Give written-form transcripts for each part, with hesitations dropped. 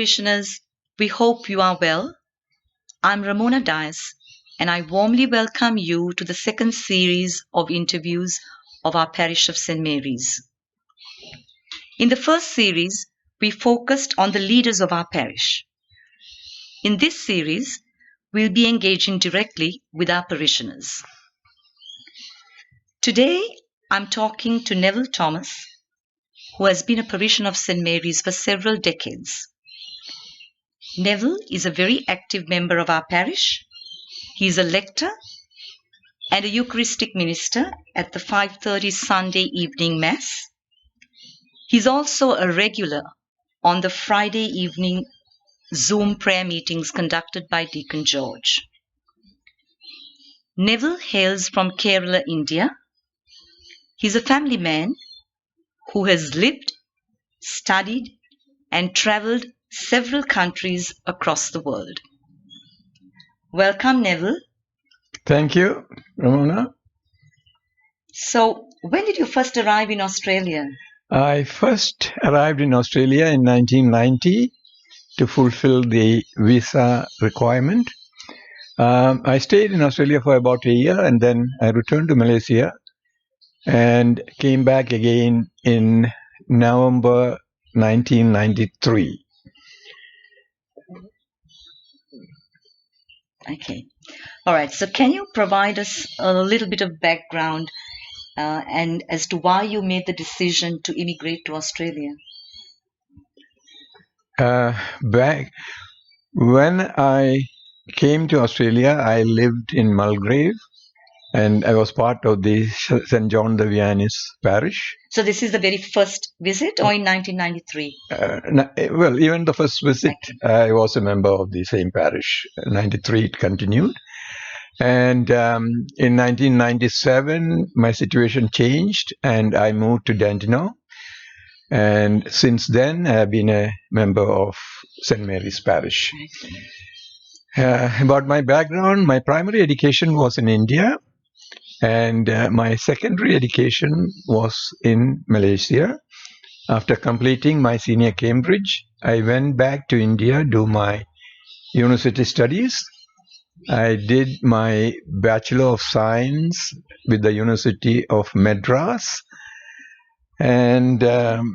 parishioners, we hope you are well. I'm Ramona Dias, and I warmly welcome you to the second series of interviews of our parish of St. Mary's. In the first series, we focused on the leaders of our parish. In this series, we'll be engaging directly with our parishioners. Today, I'm talking to Neville Thomas, who has been a parishioner of St. Mary's for several decades. Neville is a very active member of our parish. He is a lector and a Eucharistic minister at the 5:30 Sunday evening Mass. He's also a regular on the Friday evening Zoom prayer meetings conducted by Deacon George. Neville hails from Kerala, India. He's a family man who has lived, studied, and travelled several countries across the world. Welcome, Neville. Thank you, Ramona. So, when did you first arrive in Australia? I first arrived in Australia in 1990 to fulfill the visa requirement. I stayed in Australia for about a year and then I returned to Malaysia and came back again in November 1993. Okay. All right. So, can you provide us a little bit of background and as to why you made the decision to immigrate to Australia? Back when I came to Australia, I lived in Mulgrave and I was part of the St. John the Vianney's parish. So, this is the very first visit or in 1993? Well, even the first visit, I was a member of the same parish. In 93, it continued. And in 1997, my situation changed and I moved to Dandenong. And since then, I have been a member of St. Mary's Parish. About my background, my primary education was in India. And my secondary education was in Malaysia. After completing my senior Cambridge, I went back to India to do my university studies. I did my Bachelor of Science with the University of Madras. And while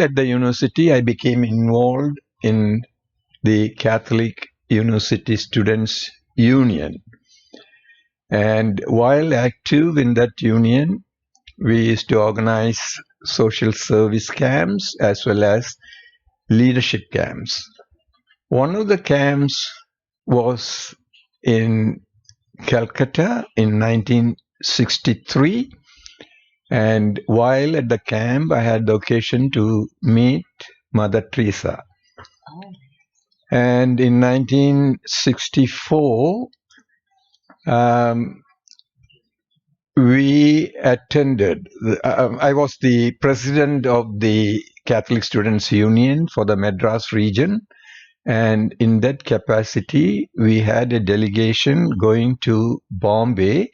at the university, I became involved in the Catholic University Students' Union. And while active in that union, we used to organize social service camps as well as leadership camps. One of the camps was in Calcutta in 1963. And while at the camp, I had the occasion to meet Mother Teresa. Oh. And in 1964, we attended, I was the president of the Catholic Students' Union for the Madras region. And in that capacity, we had a delegation going to Bombay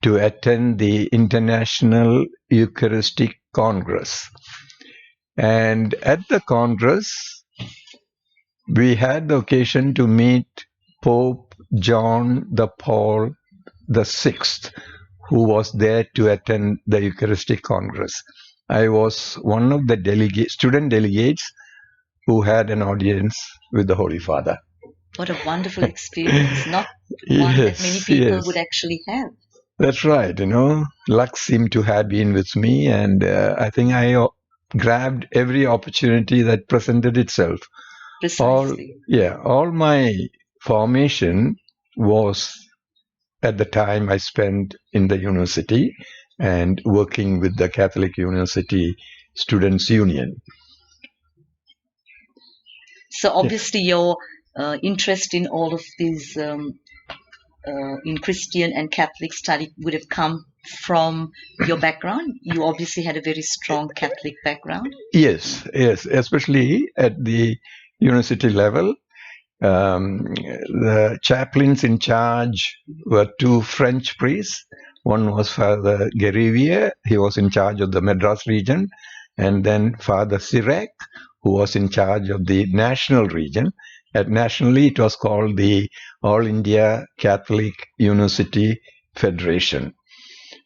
to attend the International Eucharistic Congress. And at the Congress, we had the occasion to meet Pope John Paul VI, who was there to attend the Eucharistic Congress. I was one of the student delegates who had an audience with the Holy Father. What a wonderful experience. Not one that many people would actually have. That's right. Luck seemed to have been with me, and I think I grabbed every opportunity that presented itself. Precisely. All my formation was at the time I spent in the university and working with the Catholic University Students' Union. So obviously your interest in all of these in Christian and Catholic study would have come from your background. You obviously had a very strong Catholic background. Yes, especially at the university level. The chaplains in charge were two French priests. One was Father Gerivier. He was in charge of the Madras region. and then Father Sirek, who was in charge of the national region. Nationally, it was called the All India Catholic University Federation.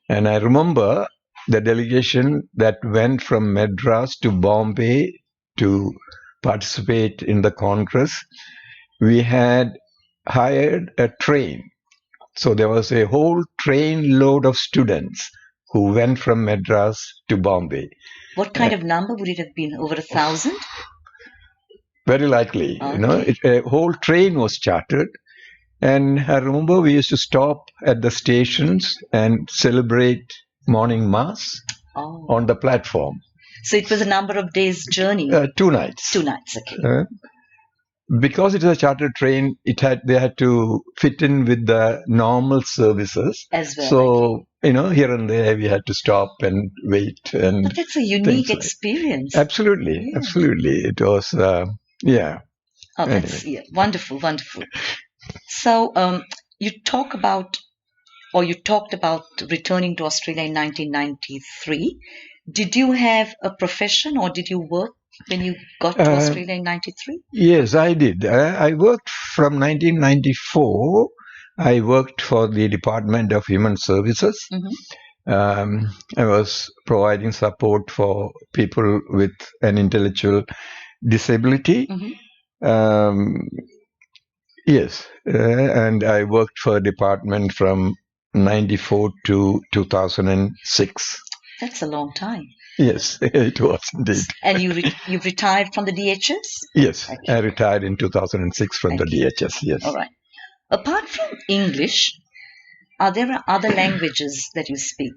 And I remember the delegation that went from Madras to Bombay to participate in the Congress. We had hired a train. So there was a whole train load of students who went from Madras to Bombay. What kind of number would it have been? Over 1,000? Very likely. Okay. A whole train was chartered. And I remember we used to stop at the stations and celebrate morning mass on the platform. So it was a number of days journey? 2 nights. 2 nights, okay. Because it is a chartered train, they had to fit in with the normal services. As well. So, here and there we had to stop and wait. But that's a unique experience. Absolutely, yeah. Absolutely. It was, yeah. Oh, that's wonderful, wonderful. So you talked about returning to Australia in 1993. Did you have a profession or did you work when you got to Australia in 93? Yes, I did. I worked from 1994. I worked for the Department of Human Services. Mm-hmm. I was providing support for people with an intellectual disability. Mm-hmm. Yes, and I worked for a department from 94 to 2006. That's a long time. Yes, it was indeed. And you retired from the DHS? Yes, okay. I retired in 2006 from the DHS, yes. All right. Apart from English, are there other languages that you speak?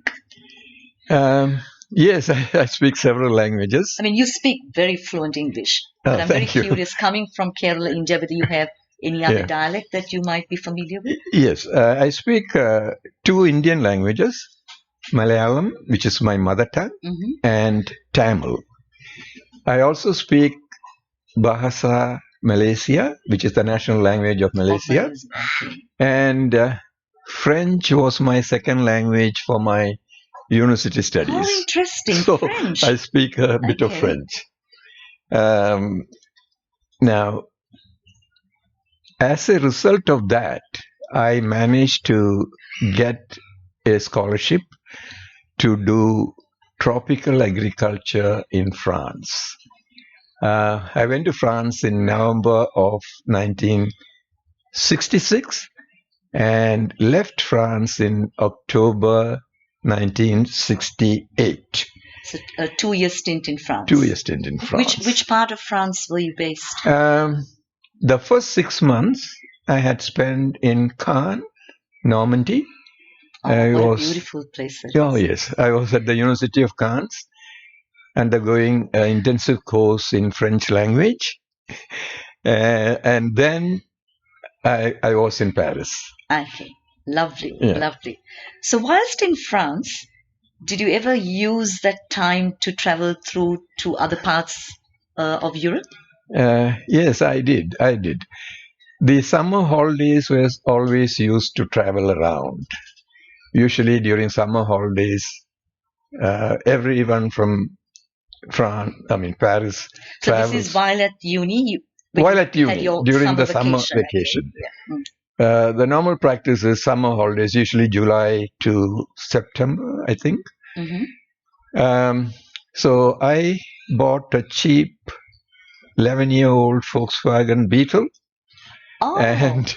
Yes, I speak several languages. I mean, you speak very fluent English. But I'm very curious, coming from Kerala, India, whether you have any other dialect that you might be familiar with? Yes, I speak 2 Indian languages. Malayalam, which is my mother tongue, mm-hmm. and Tamil. I also speak Bahasa Malaysia, which is the national language of Malaysia. And French was my second language for my university studies. How interesting, so French. I speak a bit of French. Now, as a result of that, I managed to get a scholarship to do tropical agriculture in France. I went to France in November of 1966 and left France in October 1968. So a 2-year stint in France. 2-year stint in France. Which part of France were you based? The first 6 months I had spent in Caen, Normandy. What a beautiful place that is. Yes. I was at the University of Caen undergoing an intensive course in French language. And then I was in Paris. Okay. Lovely, lovely. So whilst in France, did you ever use that time to travel through to other parts of Europe? Yes, I did. The summer holidays was always used to travel around. Usually during summer holidays, everyone from Paris so travels. So this is while at uni? During the summer vacation. Yeah. The normal practice is summer holidays, usually July to September, I think. Mm-hmm. So I bought a cheap 11-year-old Volkswagen Beetle. Oh, and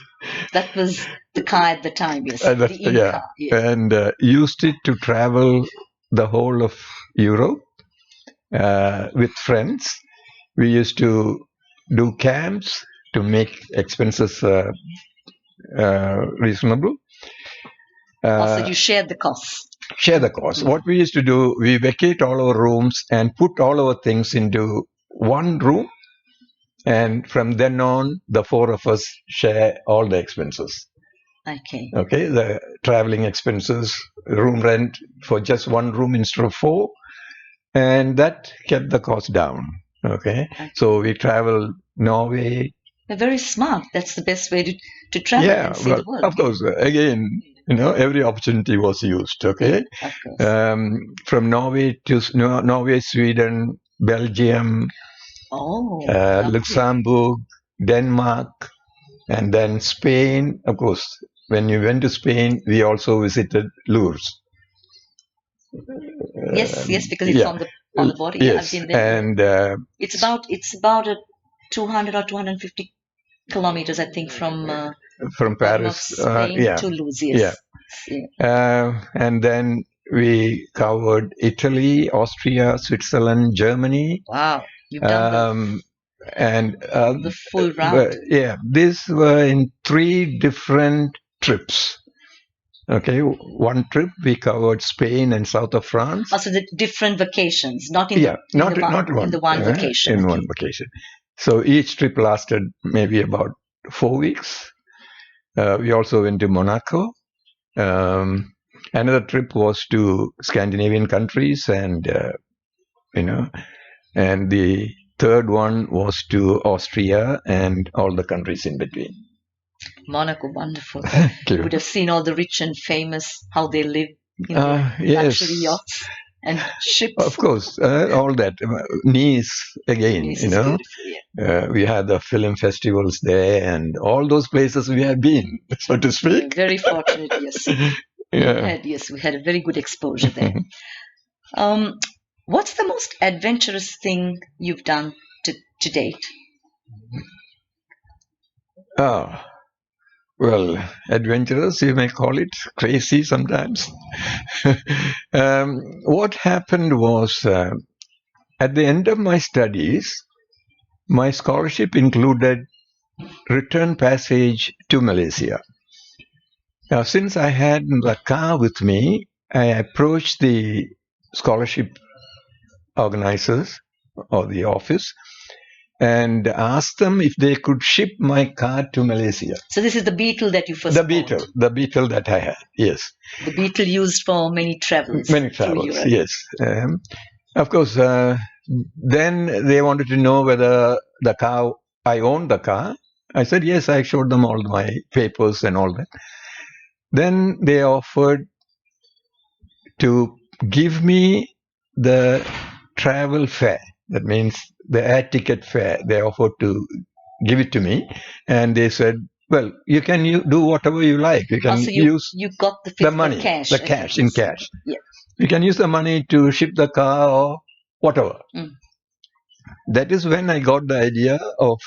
that was the car at the time, yes. The car, yes. And used it to travel the whole of Europe with friends. We used to do camps to make expenses reasonable. Also, you shared the costs. Share the cost. Mm-hmm. What we used to do, we vacate all our rooms and put all our things into one room. And from then on, the 4 of us share all the expenses. Okay. The traveling expenses, room rent for just one room instead of 4. And that kept the cost down. Okay. So we traveled Norway. They're very smart. That's the best way to travel and see the world. Of course. Again, Every opportunity was used. Okay, Of course. from Norway to Norway, Sweden, Belgium, Lovely. Luxembourg, Denmark, and then Spain. Of course, when you went to Spain, we also visited Lourdes. Yes, because it's Yeah. on the border. Yeah, I've Yes, been there. and It's about a 200 or 250 kilometers, I think, from from bottom of Paris, Spain to Lourdes. Yes. and then we covered Italy, Austria, Switzerland, Germany. Wow, you've done And the full round. these were in 3 different trips. Okay, one trip we covered Spain and south of France. Also, the different vacations, not in not in the one vacation. In one vacation. So each trip lasted maybe about 4 weeks. We also went to Monaco. Another trip was to Scandinavian countries, and and the third one was to Austria and all the countries in between. Monaco, wonderful. You would have seen all the rich and famous, how they live in their luxury yachts and ships. Of course, all that. Nice, again, Nice is beautiful, yeah. We had the film festivals there, and all those places we have been, so to speak. We're very fortunate, yes. We had a very good exposure there. What's the most adventurous thing you've done to date? Well, adventurous, you may call it, crazy sometimes. What happened was, at the end of my studies, my scholarship included return passage to Malaysia. Now, since I had the car with me, I approached the scholarship organizers or the office and asked them if they could ship my car to Malaysia. So this is the Beetle that you first bought? The Beetle that I had, yes. The Beetle used for many travels. Yes. Of course, then they wanted to know whether I owned the car. I said, yes, I showed them all my papers and all that. Then they offered to give me the travel fare. That means the air ticket fare. They offered to give it to me, and they said, well, you can do whatever you like. You can use you got the money, cash. The cash in cash. Yeah. You can use the money to ship the car or whatever. That is when I got the idea of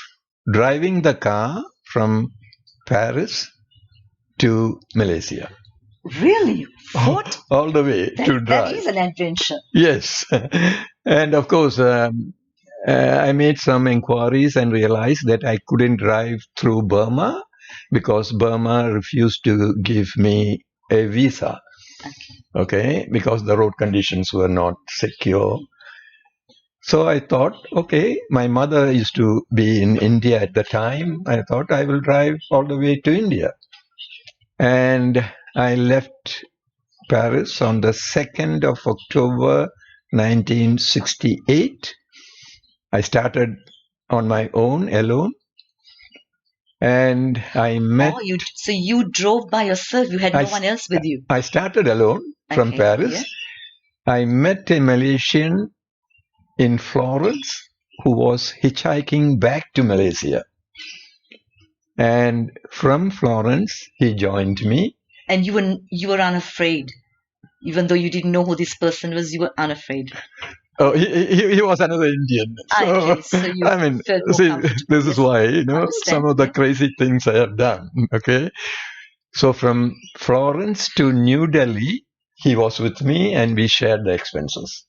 driving the car from Paris to Malaysia. Really? What? All the way to drive. That is an adventure. Yes. And of course, I made some inquiries and realized that I couldn't drive through Burma because Burma refused to give me a visa. Okay, because the road conditions were not secure. So I thought, okay, my mother used to be in India at the time. I thought I will drive all the way to India. And I left Paris on the 2nd of October 1968. I started on my own, alone. And I met... so you drove by yourself? You had no one else with you? I started alone from Paris. Yeah. I met a Malaysian in Florence who was hitchhiking back to Malaysia. And from Florence, he joined me. And you were unafraid? Even though you didn't know who this person was, you were unafraid? Oh, he was another Indian. So you felt more this is why, some of the crazy things I have done. Okay. So from Florence to New Delhi, he was with me and we shared the expenses.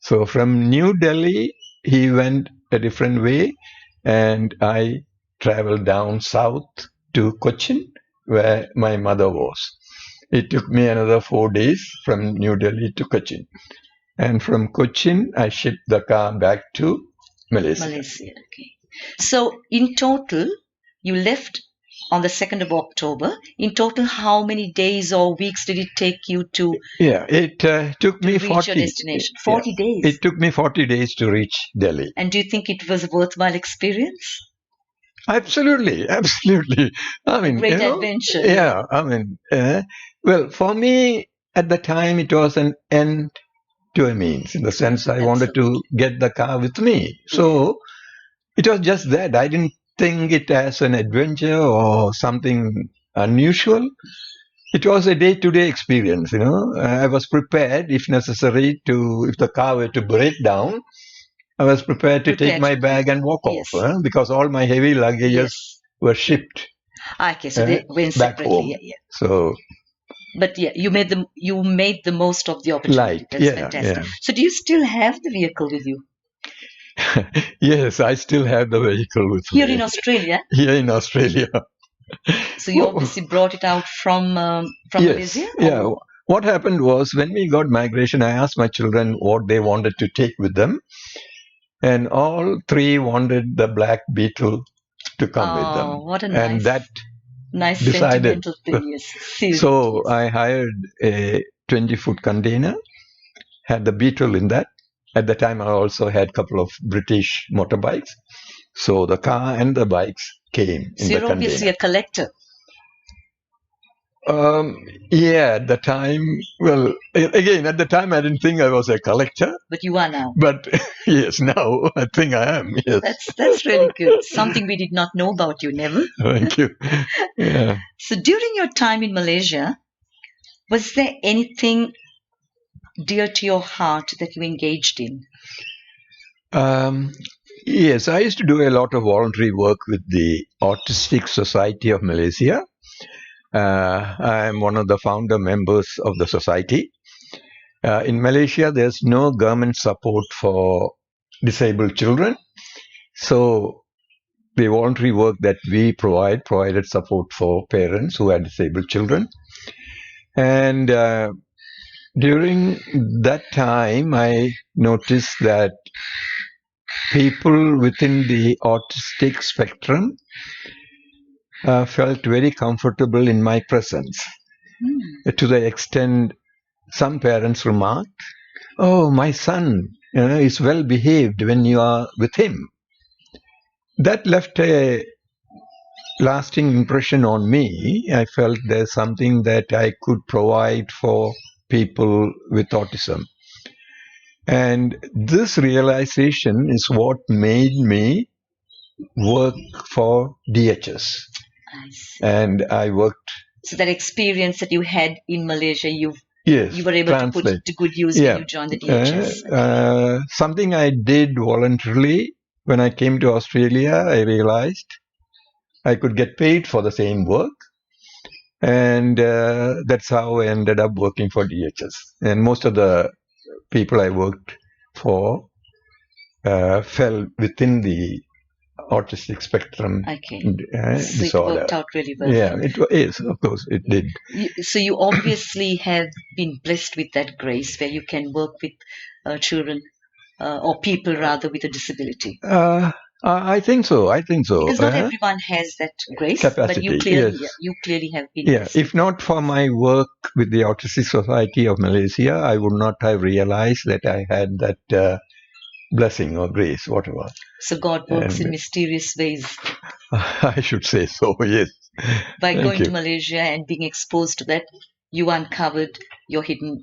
So from New Delhi, he went a different way and I traveled down south to Cochin, where my mother was. It took me another 4 days from New Delhi to Cochin. And from Cochin, I shipped the car back to Malaysia. Okay. So in total, you left on the 2nd of October. In total, how many days or weeks did it take you to? Yeah, it took me 40. Reach your destination. 40 days. It took me 40 days to reach Delhi. And do you think it was a worthwhile experience? Absolutely, absolutely. I mean, Great adventure. yeah. I mean, well, for me at the time it was an end to a means, in the sense I wanted to get the car with me. So it was just that. I didn't think it as an adventure or something unusual. It was a day-to-day experience. I was prepared, if necessary, if the car were to break down. I was prepared to take my bag and walk off, because all my heavy luggages were shipped Okay, so they went back separately. home. Yeah. So, but yeah, you made the most of the opportunity. That's fantastic. Yeah. So do you still have the vehicle with you? Yes, I still have the vehicle with Here me. in Australia? Here in Australia. So you obviously brought it out from Malaysia? Yeah. What happened was, when we got migration, I asked my children what they wanted to take with them. And all three wanted the black beetle to come with them. What a nice decided. Sentimental thing, yes. So I hired a 20-foot container, had the beetle in that. At the time, I also had a couple of British motorbikes. So the car and the bikes came in the container. So you're obviously a collector. Yeah, at the time, well, again, at the time I didn't think I was a collector. But you are now. But yes, now I think I am, yes. That's really good. Something we did not know about you, Neville. Thank you. Yeah. So during your time in Malaysia, was there anything dear to your heart that you engaged in? Yes, I used to do a lot of voluntary work with the Autistic Society of Malaysia. I am one of the founder members of the society. In Malaysia, there's no government support for disabled children. So the voluntary work that we provided support for parents who had disabled children. And during that time, I noticed that people within the autistic spectrum felt very comfortable in my presence, to the extent some parents remarked, "Oh, my son is well behaved when you are with him." That left a lasting impression on me. I felt there's something that I could provide for people with autism. And this realization is what made me work for DHS. And I worked. So that experience that you had in Malaysia, you were able to put it to good use when you joined the DHS. Something I did voluntarily when I came to Australia, I realized I could get paid for the same work. And that's how I ended up working for DHS. And most of the people I worked for fell within the autistic spectrum disorder. So it worked out really well. Yeah, it is. Of course, it did. So you obviously have been blessed with that grace where you can work with children or people rather with a disability. I think so. Because not everyone has that grace, capacity, but you clearly have been. Yeah, if not for my work with the Autistic Society of Malaysia, I would not have realized that I had that blessing or grace, whatever. So God works in mysterious ways. I should say so, yes. By going to Malaysia and being exposed to that, you uncovered your hidden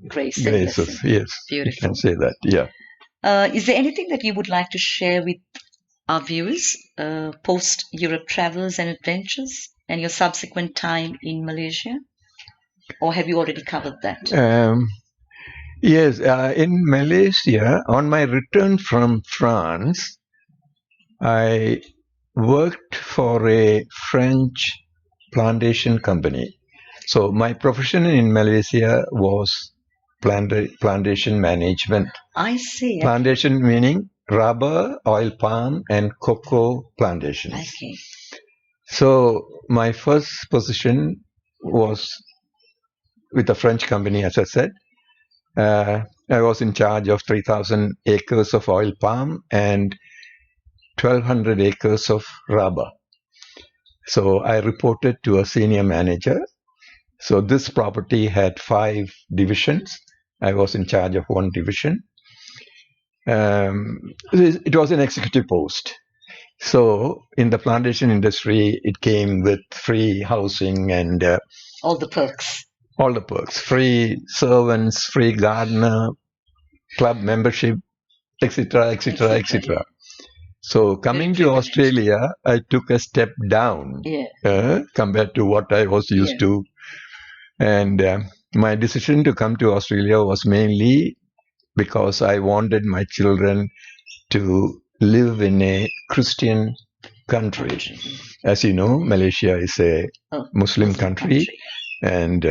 grace and graces, yes. Beautiful. You can say that, yeah. Is there anything that you would like to share with our viewers post Europe travels and adventures and your subsequent time in Malaysia? Or have you already covered that? Yes, in Malaysia, on my return from France, I worked for a French plantation company. So my profession in Malaysia was plantation management. I see. Plantation meaning rubber, oil palm, and cocoa plantations. Okay. So my first position was with a French company, as I said. I was in charge of 3,000 acres of oil palm and 1,200 acres of rubber. So I reported to a senior manager. So this property had 5 divisions. I was in charge of 1 division. It was an executive post. So in the plantation industry, it came with free housing and all the perks. All the perks, free servants, free gardener, club membership, etc., etc., etc. So coming to Australia, I took a step down compared to what I was used to. And my decision to come to Australia was mainly because I wanted my children to live in a Christian country. As you know, Malaysia is a Muslim country. And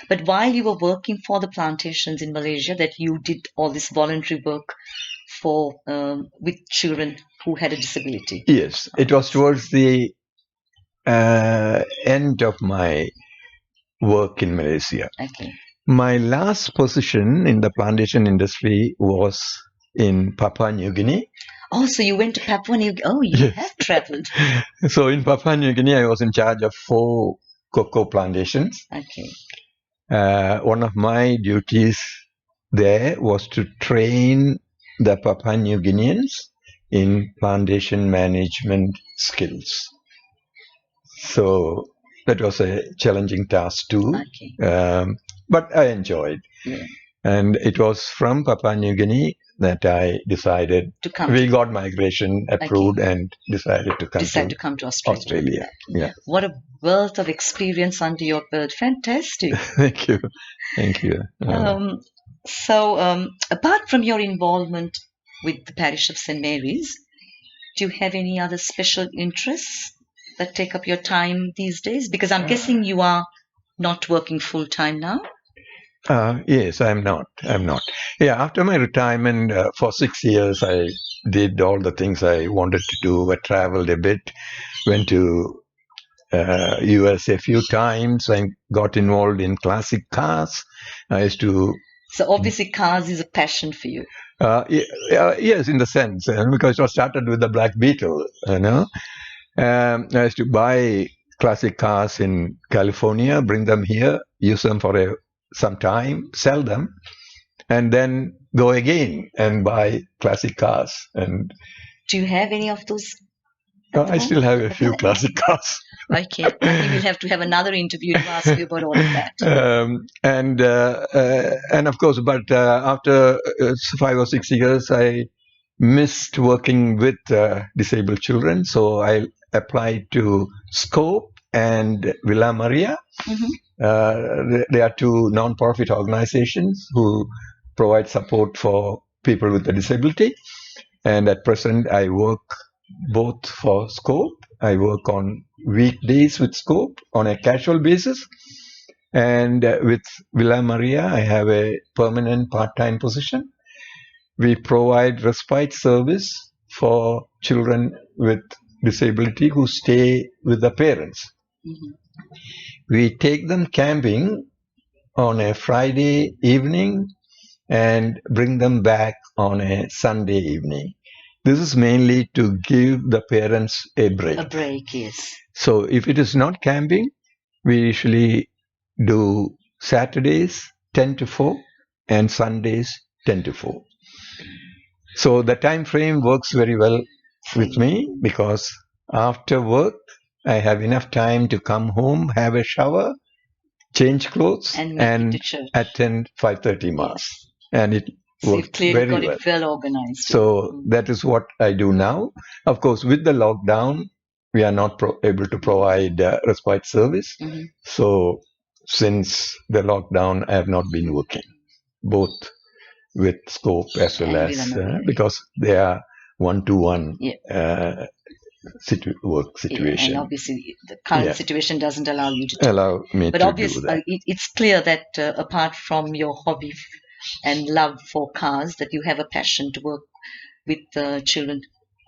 But while you were working for the plantations in Malaysia, that you did all this voluntary work for with children who had a disability. Yes, it was towards the end of my work in Malaysia. Okay. My last position in the plantation industry was in Papua New Guinea. Oh, so you went to Papua New Guinea. Oh, you have traveled. So in Papua New Guinea, I was in charge of 4 cocoa plantations. Okay. One of my duties there was to train the Papua New Guineans in plantation management skills. So that was a challenging task too. Okay. But I enjoyed. Yeah. And it was from Papua New Guinea that I decided to come. We got migration approved and decided to come to Australia. Yeah. What a wealth of experience under your belt. Fantastic. Thank you. Thank you. So apart from your involvement with the parish of St. Mary's, do you have any other special interests that take up your time these days? Because I'm guessing you are not working full time now. Yes, I'm not. Yeah, after my retirement for 6 years, I did all the things I wanted to do. I traveled a bit, went to US a few times. I got involved in classic cars. I used to. So obviously, cars is a passion for you. Yes, in the sense, because it started with the Black Beetle. I used to buy classic cars in California, bring them here, use them for some time, sell them, and then go again and buy classic cars. And do you have any of those? I still have a few classic cars. Okay, I think we'll have to have another interview to ask you about all of that. And of course, but after 5 or 6 years, I missed working with disabled children, so I applied to Scope and Villa Maria. Mm-hmm. They are 2 non-profit organizations who provide support for people with a disability. And at present, I work both for Scope. I work on weekdays with Scope on a casual basis. And with Villa Maria, I have a permanent part-time position. We provide respite service for children with disability who stay with the parents. Mm-hmm. We take them camping on a Friday evening and bring them back on a Sunday evening. This is mainly to give the parents a break. A break, yes. So if it is not camping, we usually do Saturdays 10 to 4 and Sundays 10 to 4. So the time frame works very well with me because after work, I have enough time to come home, have a shower, change clothes, and attend 5:30 Mass. Yes. And it works very well. It well organized. So that is what I do now. Of course, with the lockdown, we are not able to provide respite service. Mm-hmm. So since the lockdown, I have not been working, both with Scope as well as because they are one-to-one work situation. And obviously, the current situation doesn't allow you to allow me but to obviously, do that. It's clear that apart from your hobby and love for cars, that you have a passion to work with children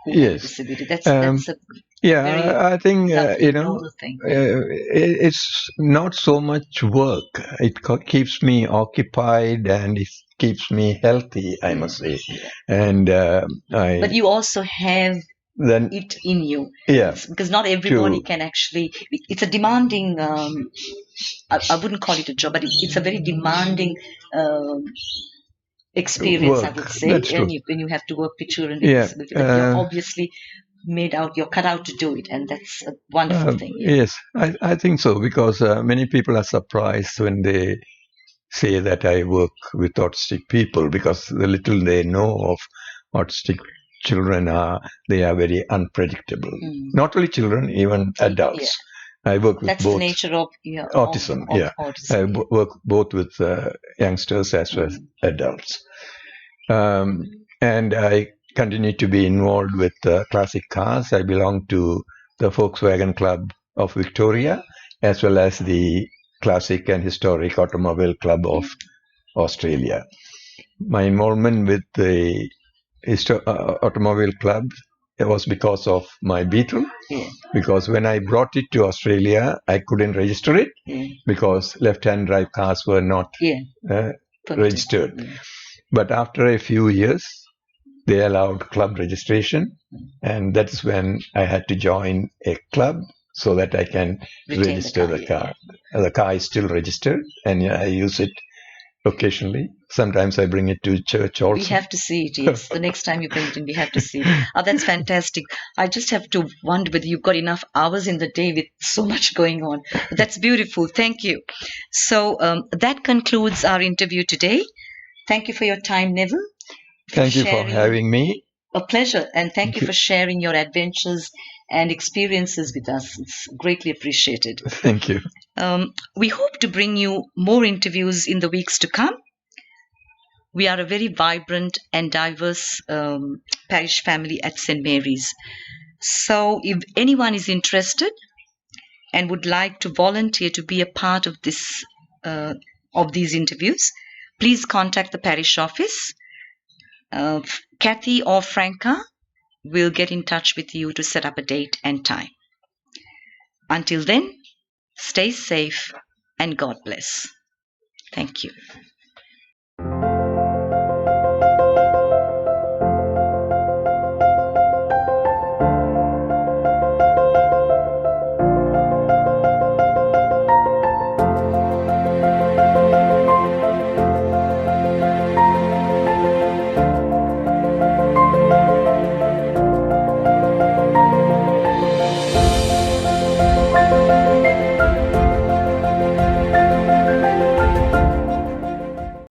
who have disability. That's a I think thing. It's not so much work. It keeps me occupied and it keeps me healthy, I must say. And but you also have it in you. Yes. Because not everybody can actually. It's a demanding. I wouldn't call it a job, but it's a very demanding experience. I would say when you have to work with children with disability. But you're obviously you're cut out to do it, and that's a wonderful thing. Yes, I think so, because many people are surprised when they say that I work with autistic people, because the little they know of autistic children they are very unpredictable. Not only children, even adults. I work with That's both. the nature of autism. Autism. I work both with youngsters as well as adults. And I continue to be involved with classic cars. I belong to the Volkswagen Club of Victoria, as well as the Classic and Historic Automobile Club of Australia. My involvement with the Automobile Club, it was because of my Beetle. Because when I brought it to Australia, I couldn't register it because left-hand drive cars were not registered. But after a few years, they allowed club registration, and that's when I had to join a club so that I can register the car. The car is still registered, and I use it occasionally. Sometimes I bring it to church also. We have to see it, yes. The next time you bring it in, we have to see it. Oh, that's fantastic. I just have to wonder whether you've got enough hours in the day with so much going on. But that's beautiful. Thank you. So that concludes our interview today. Thank you for your time, Neville. Thank you for having me. A pleasure. And thank you for sharing your adventures and experiences with us. It's greatly appreciated. Thank you. We hope to bring you more interviews in the weeks to come. We are a very vibrant and diverse parish family at St. Mary's. So if anyone is interested and would like to volunteer to be a part of these interviews, please contact the parish office. Kathy or Franca will get in touch with you to set up a date and time. Until then, stay safe and God bless. Thank you.